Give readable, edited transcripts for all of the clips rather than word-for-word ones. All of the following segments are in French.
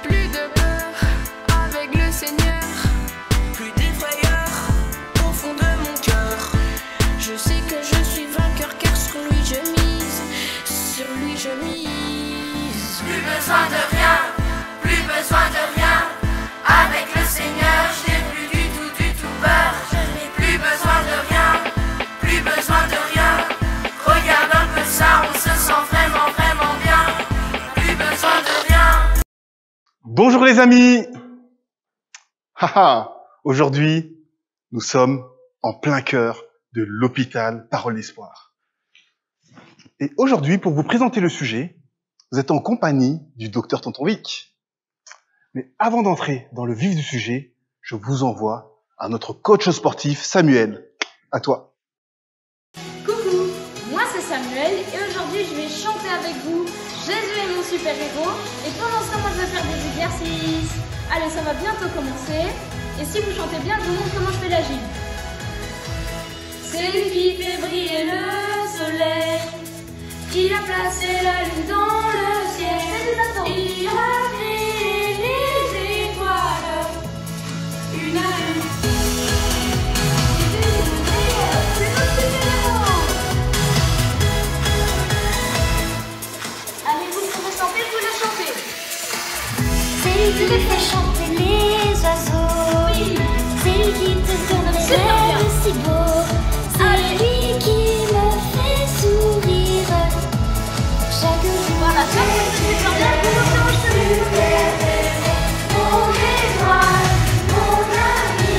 Plus de peur avec le Seigneur, plus d'effrayeur au fond de mon cœur. Je sais que je suis vainqueur car sur lui je mise, sur lui je mise. Plus besoin de rien, plus besoin de rien. Avec le Seigneur, je n'ai plus du tout peur. Je n'ai plus besoin de rien, plus besoin de rien. Regarde un peu ça, on se sent vraiment bien. Plus besoin de rien. Bonjour les amis. Aujourd'hui, nous sommes en plein cœur de l'hôpital Parole d'Espoir. Et aujourd'hui, pour vous présenter le sujet, vous êtes en compagnie du docteur Tonton Vic. Mais avant d'entrer dans le vif du sujet, je vous envoie à notre coach sportif Samuel. À toi. Coucou, moi c'est Samuel et aujourd'hui je vais chanter avec vous Jésus est mon super-héros et pendant ce temps moi je vais faire des exercices. Allez, ça va bientôt commencer et si vous chantez bien, je vous montre comment je fais la gym. C'est lui qui fait briller le soleil, il a placé la lune dans le ciel, il a créé les étoiles, une à une. Allez, vous pouvez chanter, vous le chantez. C'est lui qui fait chanter les oiseaux. Oui. C'est lui qui te donne des rêves si beaux. C'est lui qui me fait sourire chaque jour. Voilà, ça c'est super bien, vous le chantez. Mon étoile, mon ami,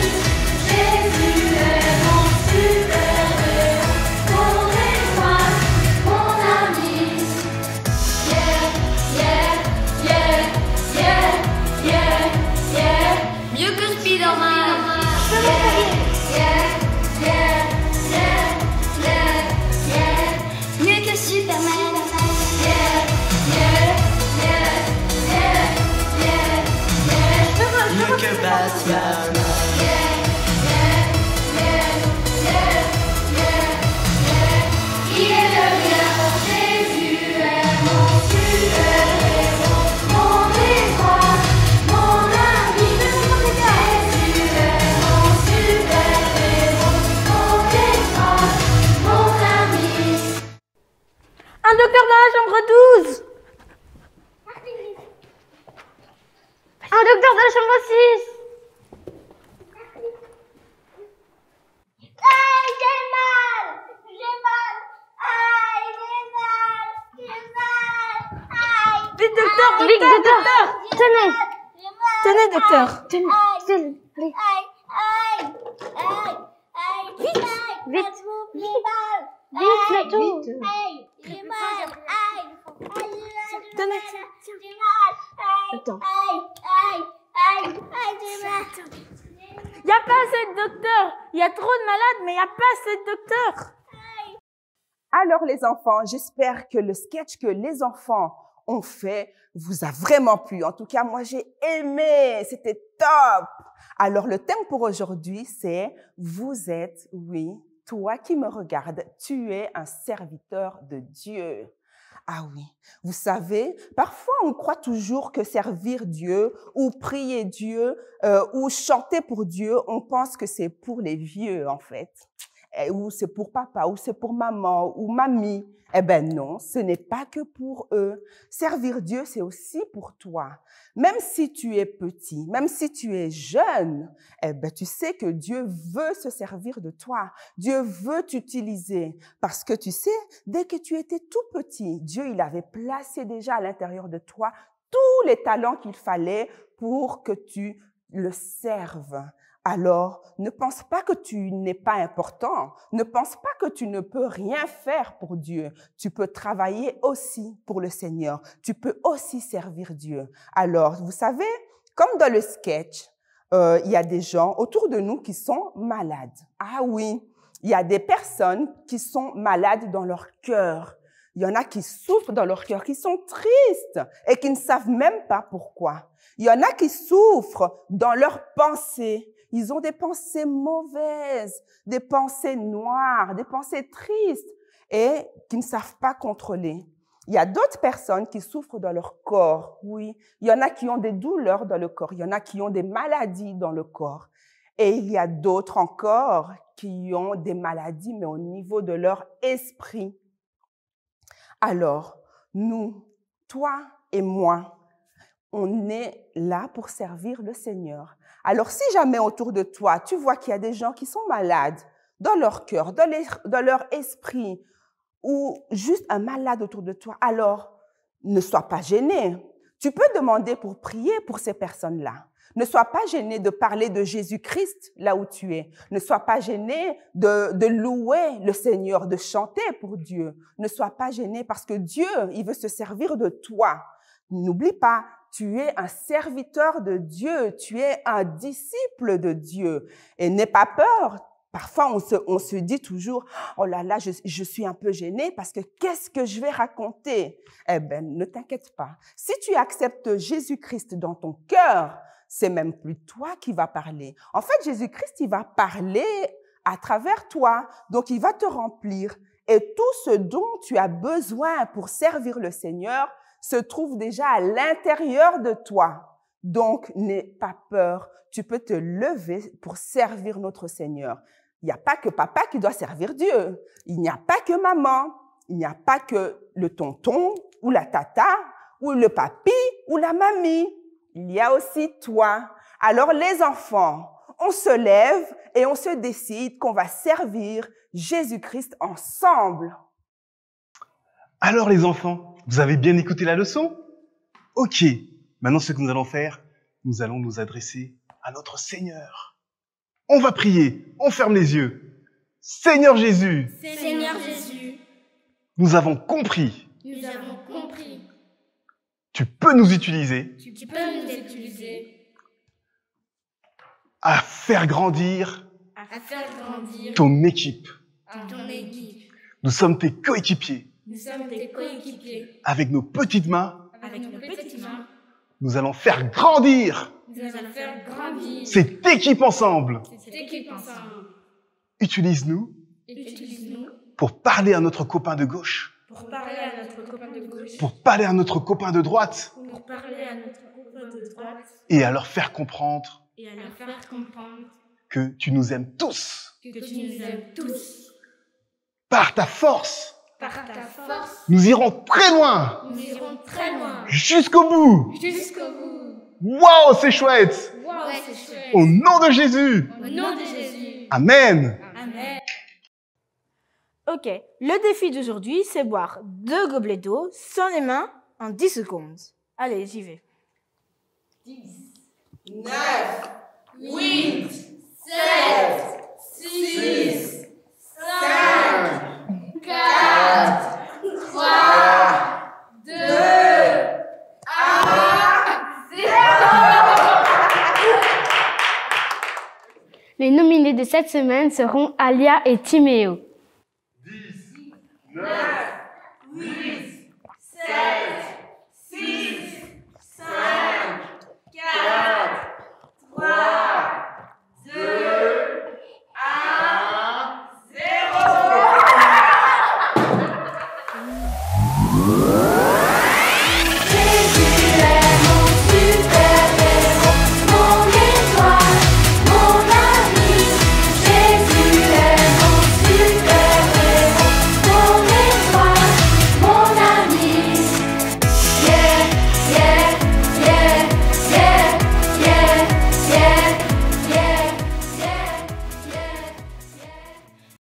Jésus est mon super-héros. Mon étoile, mon ami. Yeah. Mieux que Spider-Man. Mieux que Superman. Mieux que Batman. Il est le bien, Jésus est mon super-héros, mon étoile, mon ami. Jésus est mon super-héros, mon étoile, mon ami. Un docteur dans la chambre 12. Un docteur dans la chambre 6. Aïe, j'ai mal. Aïe, j'ai mal. Aïe. Vite docteur, vite docteur. Tenez docteur. Tenez. Vite. Tenez. Attends. Il n'y a pas assez de docteurs. Il y a trop de malades, mais il n'y a pas assez de docteurs. Alors les enfants, j'espère que le sketch que les enfants ont fait vous a vraiment plu. En tout cas, moi j'ai aimé, c'était top. Alors le thème pour aujourd'hui, c'est « Vous êtes, oui, toi qui me regardes, tu es un serviteur de Dieu ». Ah oui, vous savez, parfois on croit toujours que servir Dieu ou prier Dieu ou chanter pour Dieu, on pense que c'est pour les vieux en fait. Ou c'est pour papa, ou c'est pour maman, ou mamie. Eh ben non, ce n'est pas que pour eux. Servir Dieu, c'est aussi pour toi. Même si tu es petit, même si tu es jeune, eh ben tu sais que Dieu veut se servir de toi. Dieu veut t'utiliser. Parce que tu sais, dès que tu étais tout petit, Dieu, il avait placé déjà à l'intérieur de toi tous les talents qu'il fallait pour que tu le serves. Alors, ne pense pas que tu n'es pas important. Ne pense pas que tu ne peux rien faire pour Dieu. Tu peux travailler aussi pour le Seigneur. Tu peux aussi servir Dieu. Alors, vous savez, comme dans le sketch, il y a des gens autour de nous qui sont malades. Ah oui, il y a des personnes qui sont malades dans leur cœur. Il y en a qui souffrent dans leur cœur, qui sont tristes et qui ne savent même pas pourquoi. Il y en a qui souffrent dans leurs pensées. Ils ont des pensées mauvaises, des pensées noires, des pensées tristes et qui ne savent pas contrôler. Il y a d'autres personnes qui souffrent dans leur corps, oui. Il y en a qui ont des douleurs dans le corps, il y en a qui ont des maladies dans le corps. Et il y a d'autres encore qui ont des maladies, mais au niveau de leur esprit. Alors, nous, toi et moi, on est là pour servir le Seigneur. Alors, si jamais autour de toi, tu vois qu'il y a des gens qui sont malades dans leur cœur, dans leur esprit, ou juste un malade autour de toi, alors ne sois pas gêné. Tu peux demander pour prier pour ces personnes-là. Ne sois pas gêné de parler de Jésus-Christ là où tu es. Ne sois pas gêné de louer le Seigneur, de chanter pour Dieu. Ne sois pas gêné parce que Dieu, il veut se servir de toi. N'oublie pas, tu es un serviteur de Dieu, tu es un disciple de Dieu. Et n'aie pas peur. Parfois, on se dit toujours, oh là là, je suis un peu gênée parce que qu'est-ce que je vais raconter? Eh bien, ne t'inquiète pas. Si tu acceptes Jésus-Christ dans ton cœur, c'est même plus toi qui vas parler. En fait, Jésus-Christ, il va parler à travers toi. Donc, il va te remplir. Et tout ce dont tu as besoin pour servir le Seigneur se trouve déjà à l'intérieur de toi. Donc, n'aie pas peur. Tu peux te lever pour servir notre Seigneur. Il n'y a pas que papa qui doit servir Dieu. Il n'y a pas que maman. Il n'y a pas que le tonton ou la tata ou le papi ou la mamie. Il y a aussi toi. Alors les enfants, on se lève et on se décide qu'on va servir Jésus-Christ ensemble. Alors les enfants, vous avez bien écouté la leçon? Ok, maintenant ce que nous allons faire, nous allons nous adresser à notre Seigneur. On va prier, on ferme les yeux. Seigneur Jésus, Seigneur Jésus, nous avons compris. nous avons compris. Tu peux nous utiliser Tu peux nous utiliser à faire grandir à faire grandir ton équipe. ton équipe. Nous sommes tes coéquipiers. Nous sommes tes coéquipiers. Avec nos petites mains, Avec nos petites mains, nous allons faire grandir nous allons faire grandir cette équipe ensemble. cette équipe ensemble. Utilise-nous Utilise-nous pour parler à notre copain de gauche, pour parler à notre copain de gauche, pour parler à notre copain de droite pour parler à notre copain de droite et à leur faire comprendre et à leur faire comprendre que tu nous aimes tous. que tu nous aimes tous. Par ta force, Par ta force, nous irons très loin, nous irons très loin, jusqu'au bout. jusqu'au bout. Waouh, c'est chouette! Wow, c'est chouette. Au nom de Jésus! Au nom de Jésus. Amen! Amen. Ok, le défi d'aujourd'hui, c'est boire 2 gobelets d'eau sans les mains en 10 secondes. Allez, j'y vais. 9, 8, 7, 6, 5, 4, 3, 2, 1, 0. Les nominés de cette semaine seront Alia et Timéo. 9, 8, 7, 6, 5, 4, 3, 2, 1, 0.